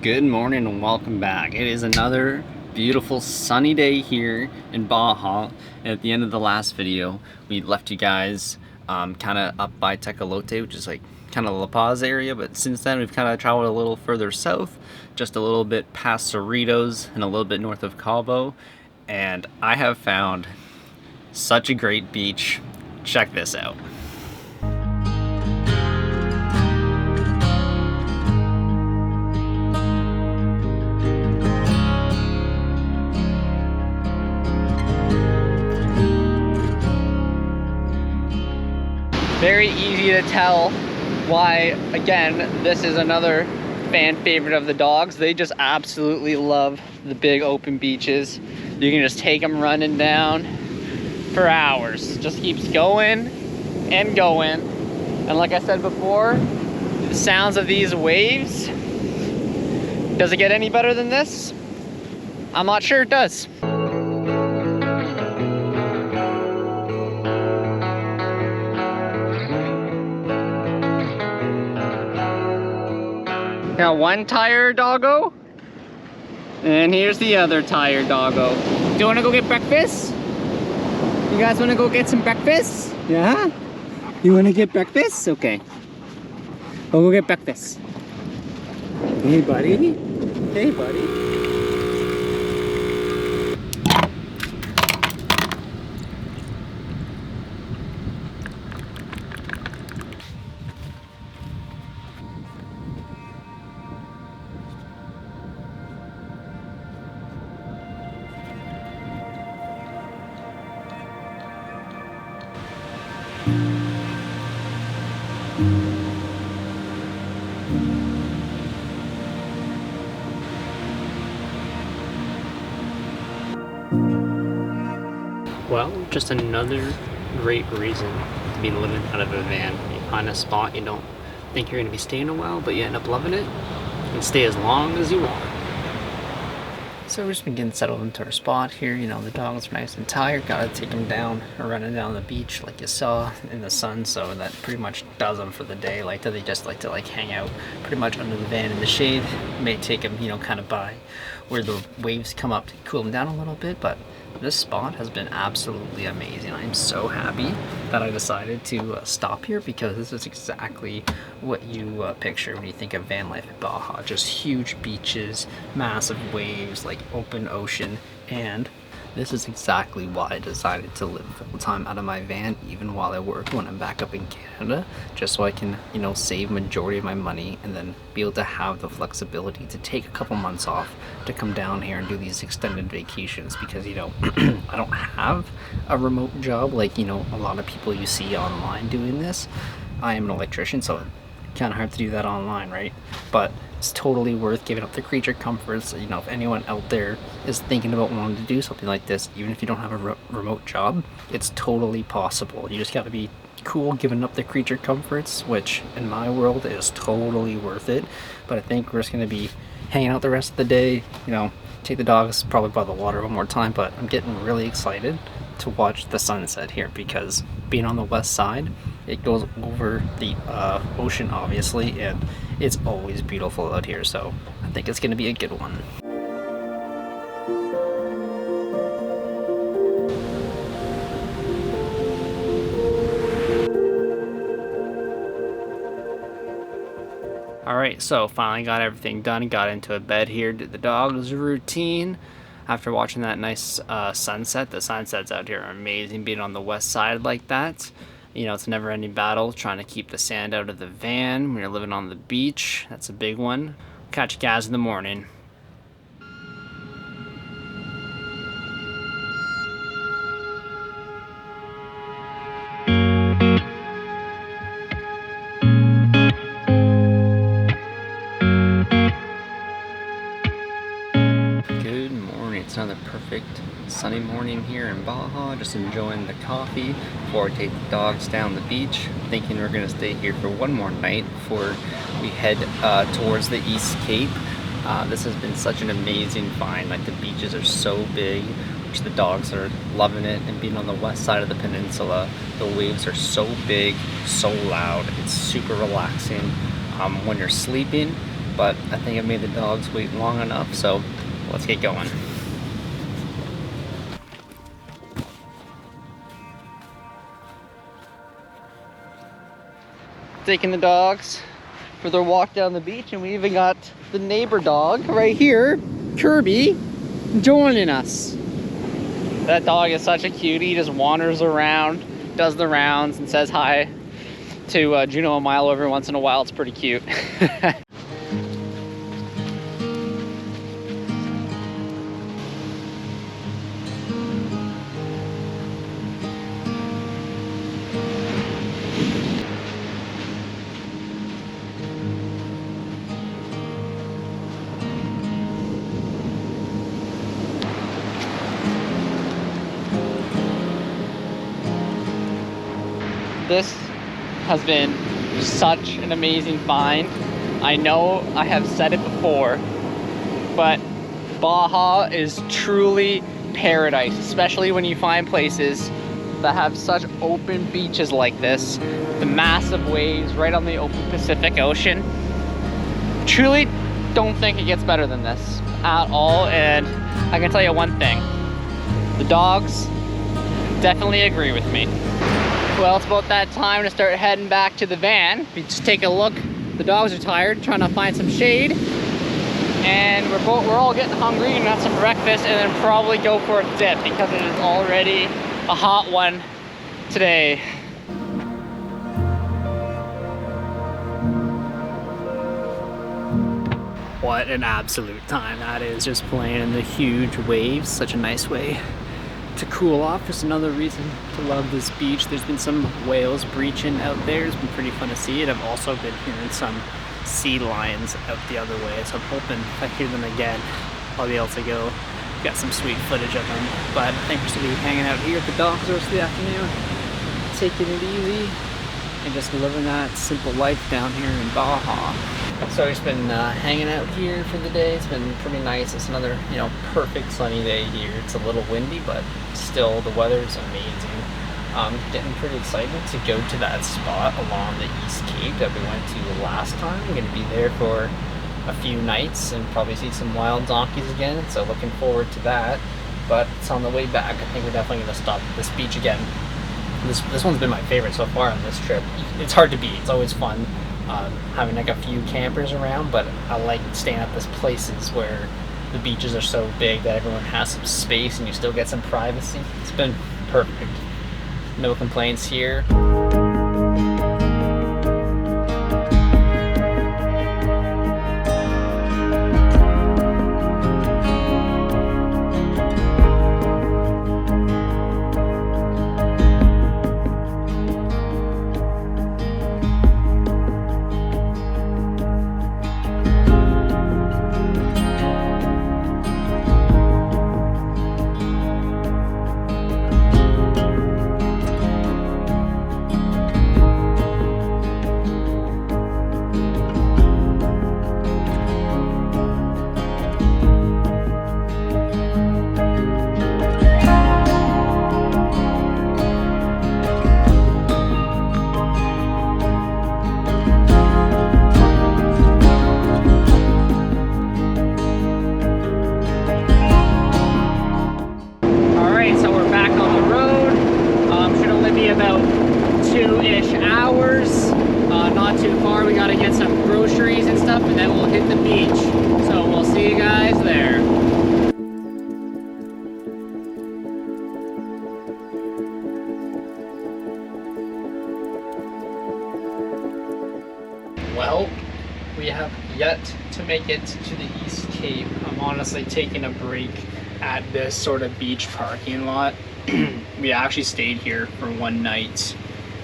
Good morning and welcome back. It is another beautiful sunny day here in Baja. And at the end of the last video, we left you guys kind of up by Tecolote, which is like kind of La Paz area. But since then, we've kind of traveled a little further south, just a little bit past Cerritos and a little bit north of Cabo. And I have found such a great beach. Check this out. Very easy to tell why, again, this is another fan favorite of the dogs. They just absolutely love the big open beaches. You can just take them running down for hours. Just keeps going and going. And like I said before, the sounds of these waves, does it get any better than this? I'm not sure it does. Now one tired doggo, and here's the other tired doggo. Do you want to go get breakfast? You guys want to go get some breakfast? Yeah? You want to get breakfast? Okay. We'll go get breakfast. Hey buddy. Hey buddy. Well, just another great reason to be living out of a van. You find a spot you don't think you're going to be staying a while, but you end up loving it and stay as long as you want. So we're just been getting settled into our spot here. You know, the dogs are nice and tired. Gotta take them down or running down the beach like you saw in the sun. So that pretty much does them for the day. Like, they just like to hang out pretty much under the van in the shade. May take them, you know, kind of by where the waves come up to cool them down a little bit, but this spot has been absolutely amazing. I'm so happy that I decided to stop here, because this is exactly what you picture when you think of VanLife Baja. Just huge beaches, massive waves, like open ocean, and this is exactly why I decided to live full time out of my van, even while I work when I'm back up in Canada, just so I can, you know, save majority of my money and then be able to have the flexibility to take a couple months off to come down here and do these extended vacations. Because, you know, I don't have a remote job like, you know, a lot of people you see online doing this. I am an electrician, so kind of hard to do that online, right? But it's totally worth giving up the creature comforts. You know, if anyone out there is thinking about wanting to do something like this, even if you don't have a remote job, it's totally possible. You just got to be cool giving up the creature comforts, which in my world is totally worth it. But I think we're just going to be hanging out the rest of the day, you know, take the dogs probably by the water one more time. But I'm getting really excited to watch the sunset here, because being on the west side, it goes over the ocean obviously, and it's always beautiful out here, so I think it's gonna be a good one. Alright, so finally got everything done, got into a bed here, did the dog's routine. After watching that nice sunset, the sunsets out here are amazing, being on the west side like that. You know, it's a never-ending battle trying to keep the sand out of the van when you're living on the beach. That's a big one. Catch you guys in the morning. Good morning. It's another perfect sunny morning here in Baja. Just enjoying the coffee before I take the dogs down the beach. Thinking we're gonna stay here for one more night before we head towards the East Cape. This has been such an amazing find. Like, the beaches are so big, which the dogs are loving it, and being on the west side of the peninsula, the waves are so big, so loud. It's super relaxing. When you're sleeping, but I think I've made the dogs wait long enough, so let's get going. Taking the dogs for their walk down the beach, and we even got the neighbor dog right here, Kirby, joining us. That dog is such a cutie. He just wanders around, does the rounds, and says hi to Juno and Milo every once in a while. It's pretty cute. This has been such an amazing find. I know I have said it before, but Baja is truly paradise, especially when you find places that have such open beaches like this. The massive waves right on the open Pacific Ocean. Truly don't think it gets better than this at all, and I can tell you one thing. The dogs definitely agree with me. Well, it's about that time to start heading back to the van. We just take a look. The dogs are tired, trying to find some shade. And we're all getting hungry and have some breakfast, and then probably go for a dip because it is already a hot one today. What an absolute time that is, just playing in the huge waves. Such a nice way to cool off. Just another reason to love this beach. There's been some whales breaching out there. It's been pretty fun to see it. I've also been hearing some sea lions out the other way, so I'm hoping if I hear them again, I'll be able to go get some sweet footage of them. But I think we're just gonna be hanging out here at the dock the rest of the afternoon, taking it easy and just living that simple life down here in Baja. So I've just been hanging out here for the day. It's been pretty nice. It's another, perfect sunny day here. It's a little windy, but still the weather's amazing. Getting pretty excited to go to that spot along the East Cape that we went to last time. We're going to be there for a few nights and probably see some wild donkeys again, so looking forward to that. But it's on the way back. I think we're definitely going to stop at this beach again. This one's been my favorite so far on this trip. It's hard to beat. It's always fun having like a few campers around, but I like staying at these places where the beaches are so big that everyone has some space and you still get some privacy. It's been perfect. No complaints here. About 2-ish hours, not too far. We got to get some groceries and stuff, and then we'll hit the beach. So we'll see you guys there. Well, we have yet to make it to the East Cape. I'm honestly taking a break at this sort of beach parking lot. We actually stayed here for one night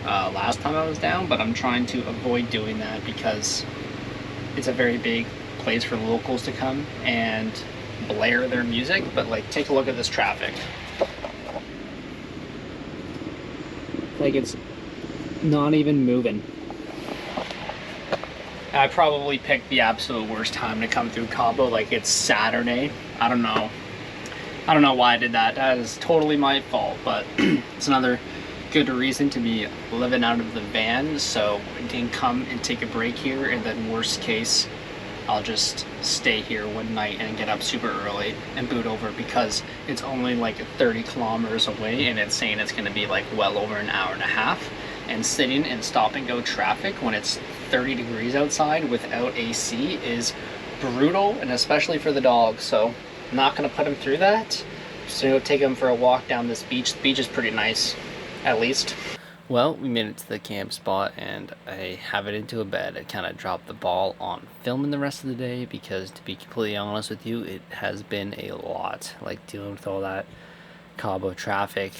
last time I was down, but I'm trying to avoid doing that because it's a very big place for locals to come and blare their music. But like, take a look at this traffic. Like, it's not even moving. I probably picked the absolute worst time to come through Cabo. Like, it's Saturday. I don't know why I did that. That is totally my fault, but it's another good reason to be living out of the van, so I can come and take a break here, and then worst case, I'll just stay here one night and get up super early and boot over, because it's only like 30 kilometers away and it's saying it's going to be like well over an hour and a half. And sitting in stop and go traffic when it's 30 degrees outside without AC is brutal, and especially for the dog. So I'm not going to put him through that. Just going to go take him for a walk down this beach. The beach is pretty nice, at least. Well, we made it to the camp spot and I have it into a bed. I kind of dropped the ball on filming the rest of the day because, to be completely honest with you, it has been a lot. Like, dealing with all that Cabo traffic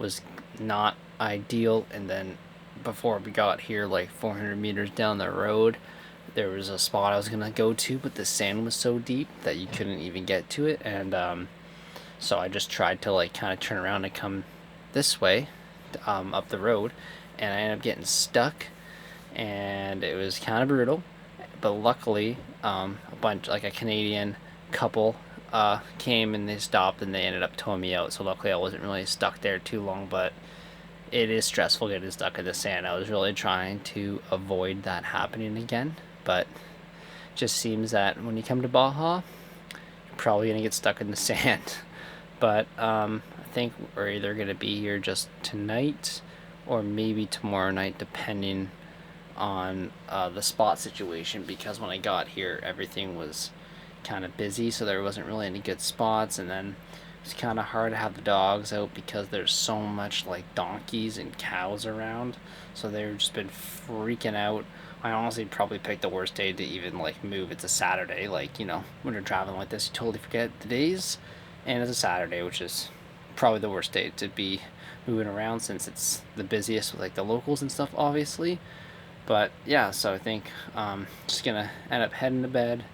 was not ideal. And then before we got here, like 400 meters down the road, there was a spot I was going to go to, but the sand was so deep that you couldn't even get to it. And so I just tried to like kind of turn around and come this way, up the road, and I ended up getting stuck, and it was kind of brutal. But luckily, a bunch, like a Canadian couple, came and they stopped and they ended up towing me out. So luckily I wasn't really stuck there too long, but it is stressful getting stuck in the sand. I was really trying to avoid that happening again, but it just seems that when you come to Baja, you're probably gonna get stuck in the sand. But I think we're either gonna be here just tonight or maybe tomorrow night, depending on the spot situation, because when I got here everything was kind of busy, so there wasn't really any good spots. And then it's kind of hard to have the dogs out because there's so much like donkeys and cows around, so they've just been freaking out. I honestly probably picked the worst day to even like move. It's a Saturday. Like, you know, when you're traveling like this, you totally forget the days, and it's a Saturday, which is probably the worst day to be moving around since it's the busiest with like the locals and stuff, obviously. But yeah, so I think just gonna end up heading to bed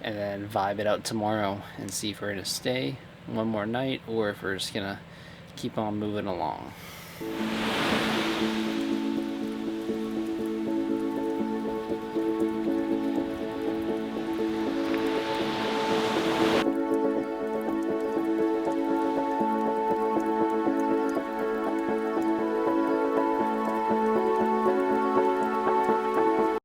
and then vibe it out tomorrow and see if we're gonna stay one more night or if we're just gonna keep on moving along.